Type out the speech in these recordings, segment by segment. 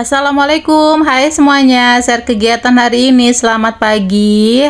Assalamualaikum, hai semuanya. Share kegiatan hari ini. Selamat pagi.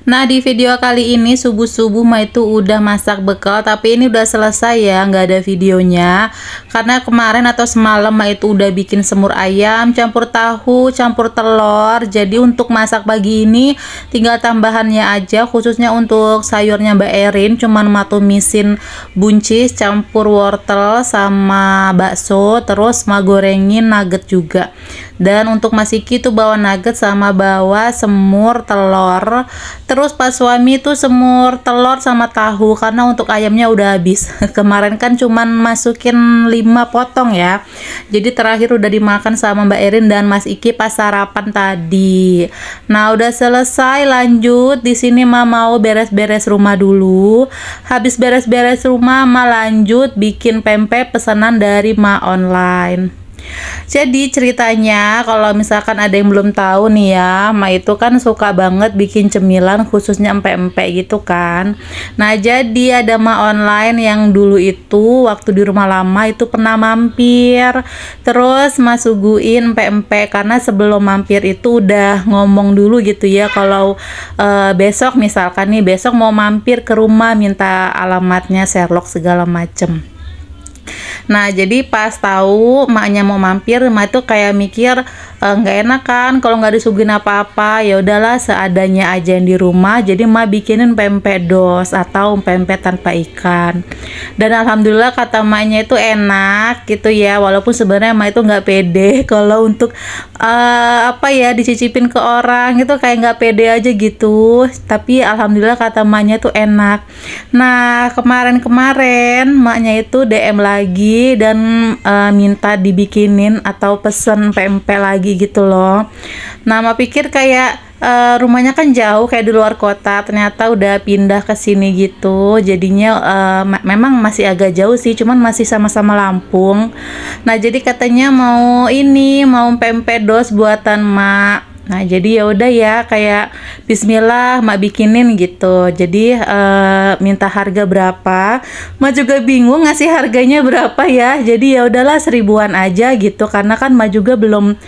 Nah, di video kali ini subuh-subuh Ma itu udah masak bekal, tapi ini udah selesai ya, nggak ada videonya. Karena kemarin atau semalam Ma itu udah bikin semur ayam, campur tahu, campur telur. Jadi untuk masak pagi ini tinggal tambahannya aja, khususnya untuk sayurnya Mbak Erin. Cuman Ma tumisin buncis, campur wortel sama bakso, terus Ma gorengin nugget juga. Dan untuk Mas Iki tuh bawa nugget sama bawa semur telur. Terus pas suami tuh semur telur sama tahu karena untuk ayamnya udah habis. Kemarin kan cuman masukin 5 potong ya. Jadi terakhir udah dimakan sama Mbak Erin dan Mas Iki pas sarapan tadi. Nah, udah selesai, lanjut di sini Ma mau beres-beres rumah dulu. Habis beres-beres rumah Ma lanjut bikin pempek pesanan dari Ma online. Jadi ceritanya kalau misalkan ada yang belum tahu nih ya, Ma itu kan suka banget bikin cemilan khususnya empek-empek gitu kan. Nah, jadi ada Ma online yang dulu itu waktu di rumah lama itu pernah mampir. Terus Ma suguin empek-empek karena sebelum mampir itu udah ngomong dulu gitu ya kalau besok misalkan nih besok mau mampir ke rumah minta alamatnya Sherlock segala macem. Nah, jadi pas tahu maknya mau mampir, Ma itu kayak mikir nggak enak kan kalau nggak disuguhin apa-apa. Ya udahlah seadanya aja yang di rumah. Jadi Ma bikinin pempek dos atau pempek tanpa ikan. Dan alhamdulillah kata maknya itu enak gitu ya. Walaupun sebenarnya Ma itu nggak pede kalau untuk dicicipin ke orang itu kayak nggak pede aja gitu. Tapi alhamdulillah kata maknya itu enak. Nah, kemarin maknya itu DM lagi dan minta dibikinin atau pesen pempek lagi gitu loh. Nah, Ma pikir kayak rumahnya kan jauh kayak di luar kota, ternyata udah pindah ke sini gitu. Jadinya memang masih agak jauh sih, cuman masih sama-sama Lampung. Nah, jadi katanya mau pempek dos buatan Ma. Nah, jadi ya udah ya kayak bismillah Ma bikinin gitu. Jadi minta harga berapa. Ma juga bingung ngasih harganya berapa ya. Jadi ya udahlah 1000-an aja gitu karena kan Ma juga belum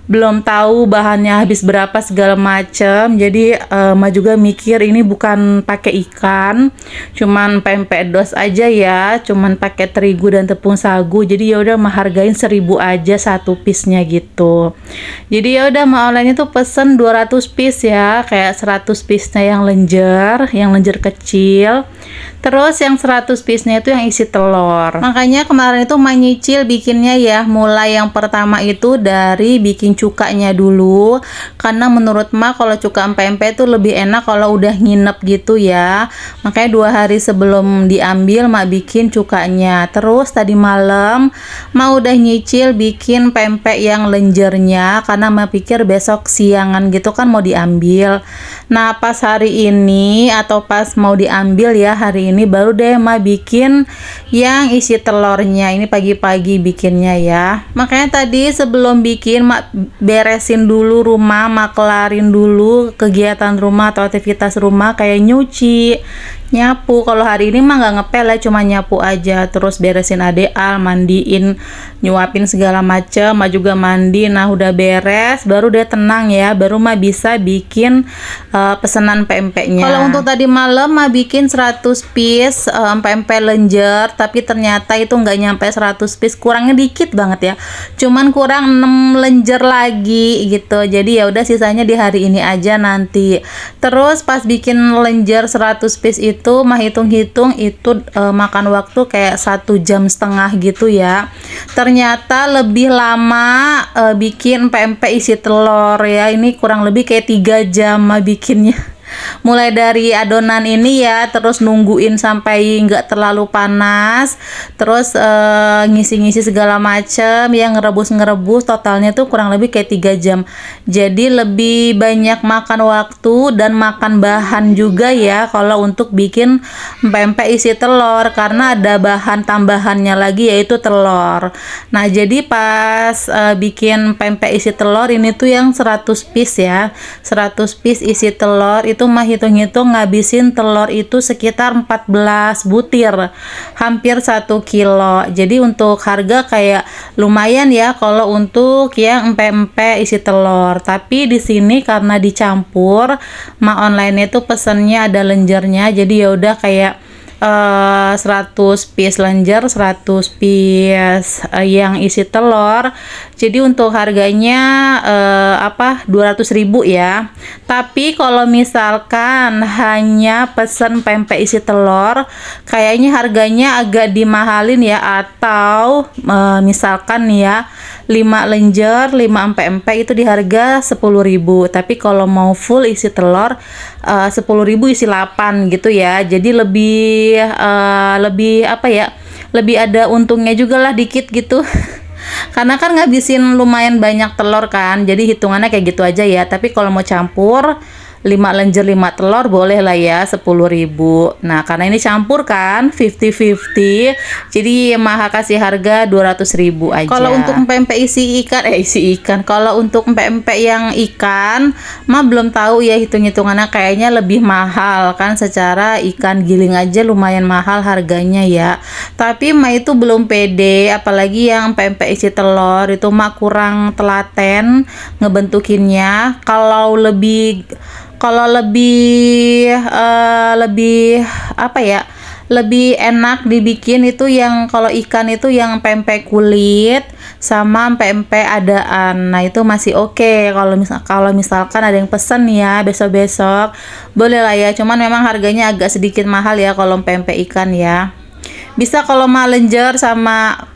belum tahu bahannya habis berapa segala macem. Jadi Ma juga mikir ini bukan pakai ikan, cuman pempek dos aja ya, cuman pakai terigu dan tepung sagu. Jadi ya udah Ma hargain 1000 aja satu piece-nya gitu. Jadi ya udah Ma online itu pesen 200 piece ya, kayak 100 piece-nya yang lenjer kecil. Terus yang 100 piece-nya itu yang isi telur. Makanya kemarin itu Ma nyicil bikinnya ya, mulai yang pertama itu dari bikin cukanya dulu. Karena menurut Ma kalau cuka empek-empek itu lebih enak kalau udah nginep gitu ya. Makanya 2 hari sebelum diambil Ma bikin cukanya. Terus tadi malam Ma udah nyicil bikin pempek yang lenjernya karena Ma pikir besok siangan gitu kan mau diambil. Nah, pas hari ini atau pas mau diambil ya hari ini baru deh Ma bikin yang isi telurnya. Ini pagi-pagi bikinnya ya. Makanya tadi sebelum bikin Ma beresin dulu rumah, Ma kelarin dulu kegiatan rumah atau aktivitas rumah kayak nyuci, nyapu. Kalau hari ini mah nggak ngepel ya, cuma nyapu aja. Terus beresin adeal, mandiin, nyuapin segala macem. Ma juga mandi. Nah, udah beres baru dia tenang ya, baru Ma bisa bikin pesanan pempeknya. Kalau untuk tadi malam Ma bikin 100 piece pempek lenjer, tapi ternyata itu nggak nyampe 100 piece, kurangnya dikit banget ya, cuman kurang 6 lenjer lagi gitu. Jadi ya udah sisanya di hari ini aja nanti. Terus pas bikin lenjer 100 piece itu Ma hitung-hitung itu makan waktu kayak 1,5 jam gitu ya. Ternyata lebih lama bikin pempek isi telur ya. Ini kurang lebih kayak 3 jam Ma bikinnya. Mulai dari adonan ini ya, terus nungguin sampai nggak terlalu panas, terus ngisi-ngisi segala macem yang ngerebus totalnya tuh kurang lebih kayak 3 jam. Jadi lebih banyak makan waktu dan makan bahan juga ya kalau untuk bikin pempek isi telur, karena ada bahan tambahannya lagi yaitu telur. Nah, jadi pas bikin pempek isi telur ini tuh yang 100 piece ya, 100 piece isi telur itu itu mah hitung-hitung ngabisin telur itu sekitar 14 butir, hampir 1 kilo. Jadi untuk harga kayak lumayan ya kalau untuk yang empek-empek isi telur. Tapi di sini karena dicampur, mah online itu pesennya ada lenjernya, jadi ya udah kayak 100 piece lenjer, 100 piece yang isi telur. Jadi untuk harganya 200.000 ya. Tapi kalau misalkan hanya pesen pempek isi telur, kayaknya harganya agak dimahalin ya. Atau misalkan ya 5 lenjer, 5 empek-empek itu di harga 10.000. Tapi kalau mau full isi telur 10.000 isi 8 gitu ya. Jadi lebih lebih ada untungnya juga lah dikit gitu. Karena kan ngabisin lumayan banyak telur kan, jadi hitungannya kayak gitu aja ya. Tapi kalau mau campur 5 lenjer 5 telur boleh lah ya 10.000. Nah karena ini campur kan 50-50, jadi Maha kasih harga 200.000 aja. Kalau untuk empek-empek isi ikan, kalau untuk empek-empek yang ikan mah belum tahu ya hitung-hitungannya, kayaknya lebih mahal kan, secara ikan giling aja lumayan mahal harganya ya. Tapi mah itu belum pede, apalagi yang empek-empek isi telur itu mah kurang telaten ngebentukinnya. Kalau lebih lebih enak dibikin itu yang kalau ikan itu yang pempek kulit sama pempek adaan. Nah itu masih oke. Kalau misalkan ada yang pesen ya besok-besok boleh lah ya, cuman memang harganya agak sedikit mahal ya kalau pempek ikan ya. Bisa kalau mau lenjer sama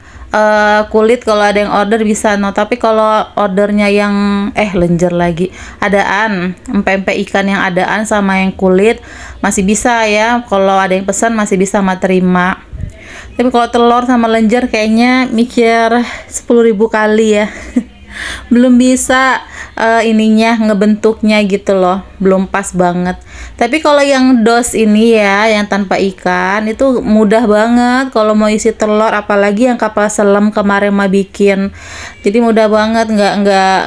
kulit, kalau ada yang order bisa, no. Tapi kalau ordernya yang lenjer lagi adaan, empek-empek ikan yang adaan sama yang kulit masih bisa ya, kalau ada yang pesan masih bisa terima. Tapi kalau telur sama lenjer kayaknya mikir 10.000 kali ya. Belum bisa ininya ngebentuknya gitu loh, belum pas banget. Tapi kalau yang dos ini ya, yang tanpa ikan itu mudah banget kalau mau isi telur, apalagi yang kapal selam kemarin mah bikin. Jadi mudah banget,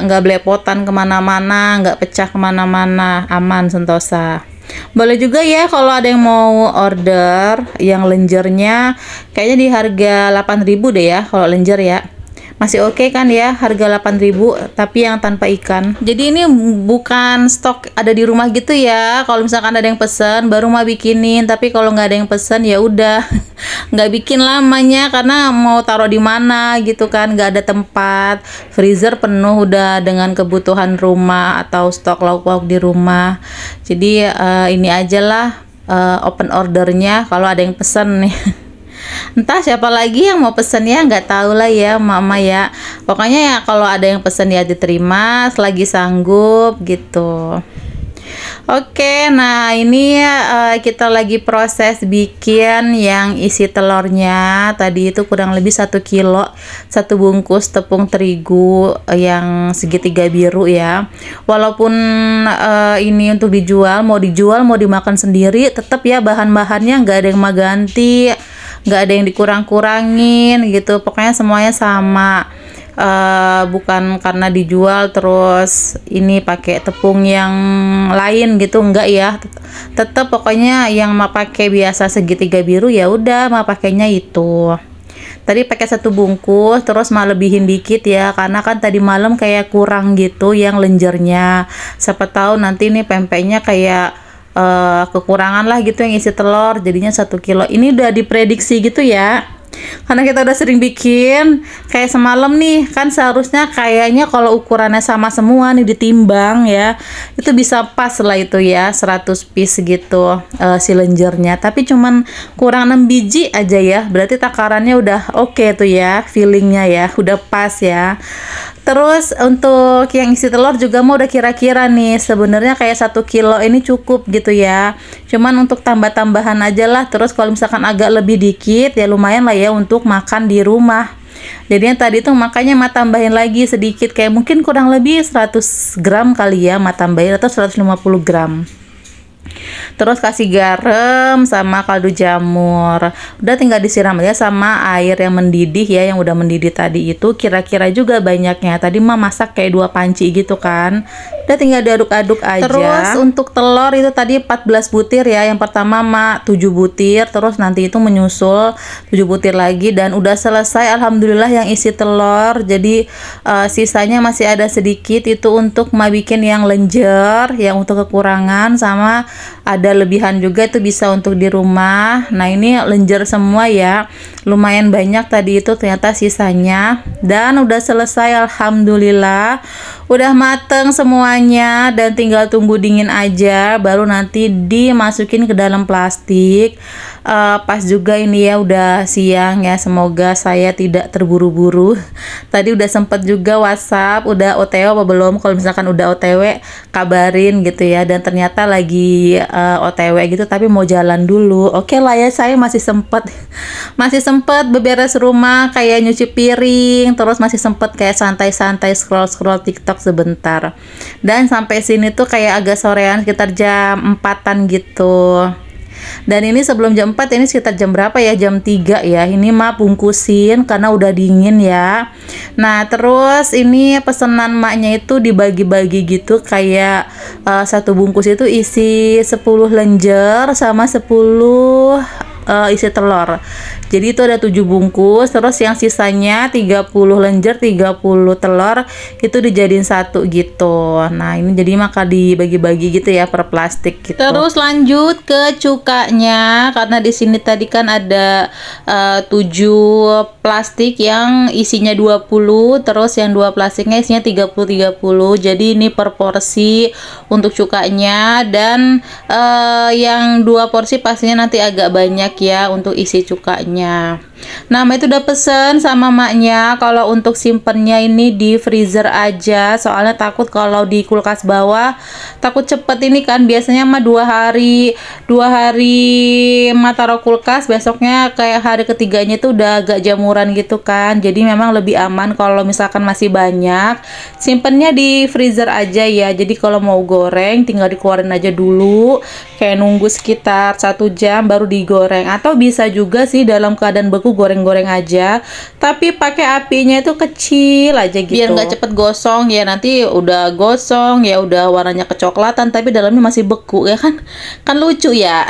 nggak belepotan kemana-mana, nggak pecah kemana-mana, aman sentosa. Boleh juga ya kalau ada yang mau order yang lenjernya, kayaknya di harga 8.000 deh ya kalau lenjer ya. Masih oke kan ya, harga 8.000 tapi yang tanpa ikan. Jadi ini bukan stok ada di rumah gitu ya. Kalau misalkan ada yang pesen baru mau bikinin, tapi kalau nggak ada yang pesen ya udah nggak bikin lamanya, karena mau taruh di mana gitu kan, nggak ada tempat. Freezer penuh udah dengan kebutuhan rumah atau stok lauk-lauk di rumah. Jadi ini aja lah open ordernya kalau ada yang pesen nih. Entah siapa lagi yang mau pesen ya, nggak tahu lah ya mama ya. Pokoknya ya kalau ada yang pesen ya diterima selagi sanggup gitu. Oke, nah ini kita lagi proses bikin yang isi telurnya. Tadi itu kurang lebih 1 kilo, 1 bungkus tepung terigu yang segitiga biru ya. Walaupun ini untuk dijual mau dimakan sendiri, tetap ya bahan-bahannya nggak ada yang ganti, nggak ada yang dikurang-kurangin gitu, pokoknya semuanya sama. Bukan karena dijual terus ini pakai tepung yang lain gitu, enggak ya, tetap pokoknya yang mau pakai biasa segitiga biru ya udah mau pakainya itu. Tadi pakai 1 bungkus, terus mau lebihin dikit ya, karena kan tadi malam kayak kurang gitu yang lenjernya. Siapa tahu nanti nih pempeknya kayak kekurangan lah gitu yang isi telur, jadinya 1 kilo. Ini udah diprediksi gitu ya, karena kita udah sering bikin. Kayak semalam nih kan seharusnya kayaknya kalau ukurannya sama semua nih ditimbang ya, itu bisa pas lah itu ya 100 piece gitu si lenjernya, tapi cuman kurang 6 biji aja ya, berarti takarannya udah oke tuh ya, feelingnya ya udah pas ya. Terus untuk yang isi telur juga mau udah kira-kira nih, sebenarnya kayak 1 kilo ini cukup gitu ya, cuman untuk tambah-tambahan aja lah. Terus kalau misalkan agak lebih dikit ya lumayan lah ya untuk makan di rumah. Jadinya tadi tuh makanya tambahin lagi sedikit, kayak mungkin kurang lebih 100 gram kali ya tambahin, atau 150 gram. Terus kasih garam sama kaldu jamur. Udah tinggal disiram aja sama air yang mendidih ya, yang udah mendidih tadi itu. Kira-kira juga banyaknya. Tadi mah masak kayak 2 panci gitu kan. Udah tinggal diaduk-aduk aja. Terus untuk telur itu tadi 14 butir ya. Yang pertama mah 7 butir, terus nanti itu menyusul 7 butir lagi, dan udah selesai alhamdulillah yang isi telur. Jadi sisanya masih ada sedikit, itu untuk mah bikin yang lenjer, yang untuk kekurangan, sama ada lebihan juga itu bisa untuk di rumah. Nah ini lenjer semua ya, lumayan banyak tadi itu ternyata sisanya. Dan udah selesai alhamdulillah, udah mateng semuanya dan tinggal tunggu dingin aja, baru nanti dimasukin ke dalam plastik. Pas juga ini ya udah siang ya, semoga saya tidak terburu-buru. Tadi udah sempet juga WhatsApp, udah OTW apa belum, kalau misalkan udah OTW kabarin gitu ya. Dan ternyata lagi OTW gitu tapi mau jalan dulu. Oke lah ya, saya masih sempet beberes rumah, kayak nyuci piring, terus masih sempet kayak santai-santai scroll TikTok sebentar. Dan sampai sini tuh kayak agak sorean, sekitar jam 4-an gitu. Dan ini sebelum jam 4, ini sekitar jam berapa ya, jam 3 ya. Ini mah bungkusin karena udah dingin ya. Nah terus ini pesanan maknya itu dibagi-bagi gitu, kayak satu bungkus itu isi 10 lenjer sama 10 isi telur. Jadi itu ada 7 bungkus, terus yang sisanya 30 lenjer, 30 telur itu dijadiin satu gitu. Nah ini jadi maka dibagi-bagi gitu ya per plastik gitu. Terus lanjut ke cukanya, karena di sini tadi kan ada 7 plastik yang isinya 20, terus yang 2 plastiknya isinya 30-30. Jadi ini per porsi untuk cukanya, dan yang 2 porsi pastinya nanti agak banyak ya untuk isi cukanya. Nah itu udah pesen sama maknya kalau untuk simpennya ini di freezer aja, soalnya takut kalau di kulkas bawah takut cepet. Ini kan biasanya mah 2 hari mah taruh kulkas, besoknya kayak hari ketiganya itu udah agak jamuran gitu kan. Jadi memang lebih aman kalau misalkan masih banyak, simpennya di freezer aja ya. Jadi kalau mau goreng tinggal dikeluarin aja dulu, kayak nunggu sekitar 1 jam baru digoreng. Atau bisa juga sih dalam keadaan beku goreng-goreng aja, tapi pakai apinya itu kecil aja gitu, biar nggak cepet gosong ya. Nanti udah gosong ya udah warnanya kecoklatan tapi dalamnya masih beku ya kan lucu ya.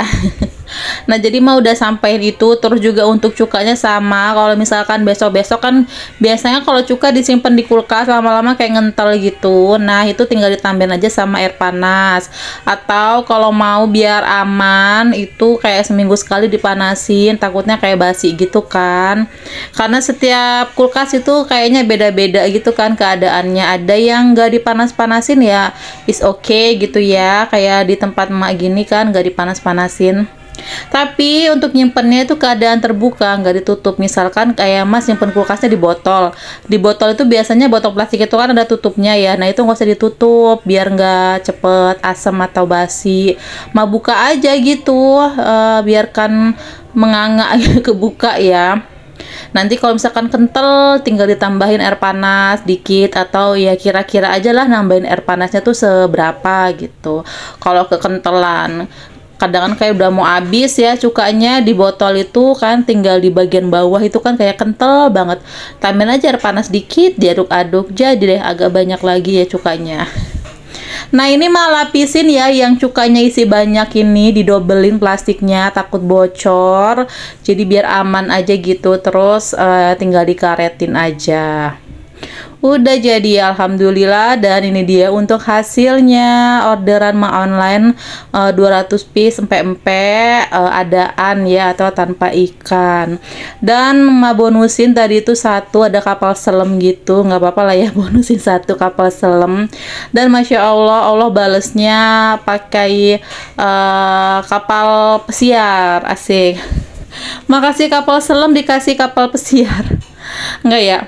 Nah jadi mah udah sampein itu. Terus juga untuk cukanya sama, kalau misalkan besok-besok kan biasanya kalau cuka disimpan di kulkas lama-lama kayak ngentel gitu. Nah itu tinggal ditambahin aja sama air panas, atau kalau mau biar aman itu kayak seminggu sekali dipanasin, takutnya kayak basi gitu kan. Karena setiap kulkas itu kayaknya beda-beda gitu kan keadaannya. Ada yang nggak dipanas-panasin ya is okay gitu ya, kayak di tempat emak gini kan nggak dipanas-panasin. Tapi untuk nyimpennya itu keadaan terbuka, nggak ditutup. Misalkan kayak mas nyimpen kulkasnya di botol itu biasanya botol plastik itu kan ada tutupnya ya. Nah itu nggak usah ditutup biar nggak cepet asam atau basi. Mah buka aja gitu, biarkan menganga kebuka ya. Nanti kalau misalkan kental tinggal ditambahin air panas dikit, atau ya kira-kira aja lah nambahin air panasnya tuh seberapa gitu. Kalau kekentelan kadang kan kayak udah mau habis ya cukanya di botol itu kan, tinggal di bagian bawah itu kan kayak kental banget, tambahin aja air panas dikit, diaduk-aduk, jadi deh agak banyak lagi ya cukanya. Nah ini mah lapisin ya, yang cukanya isi banyak ini didobelin plastiknya, takut bocor, jadi biar aman aja gitu. Terus tinggal dikaretin aja. Udah jadi alhamdulillah. Dan ini dia untuk hasilnya orderan ma online, 200 piece empe-empe adaan ya, atau tanpa ikan. Dan ma bonusin tadi itu satu ada kapal selam gitu, nggak apa-apa lah ya bonusin satu kapal selam. Dan masya Allah, Allah balesnya pakai kapal pesiar, asik. Makasih kapal selam dikasih kapal pesiar, enggak ya.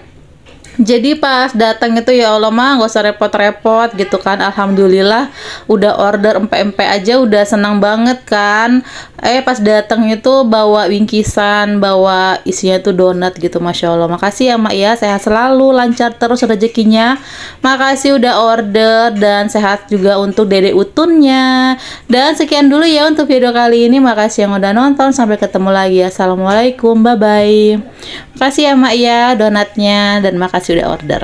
Jadi pas datang itu ya Allah mah nggak usah repot-repot gitu kan. Alhamdulillah udah order empe-empe aja udah senang banget kan. Pas datang itu bawa bingkisan, bawa isinya tuh donat gitu, Masya Allah. Makasih ya Mak ya, sehat selalu, lancar terus rezekinya. Makasih udah order dan sehat juga untuk Dede Utunnya. Dan sekian dulu ya untuk video kali ini. Makasih yang udah nonton, sampai ketemu lagi. Assalamualaikum, bye bye. Makasih ya Mak ya donatnya, dan makasih udah order.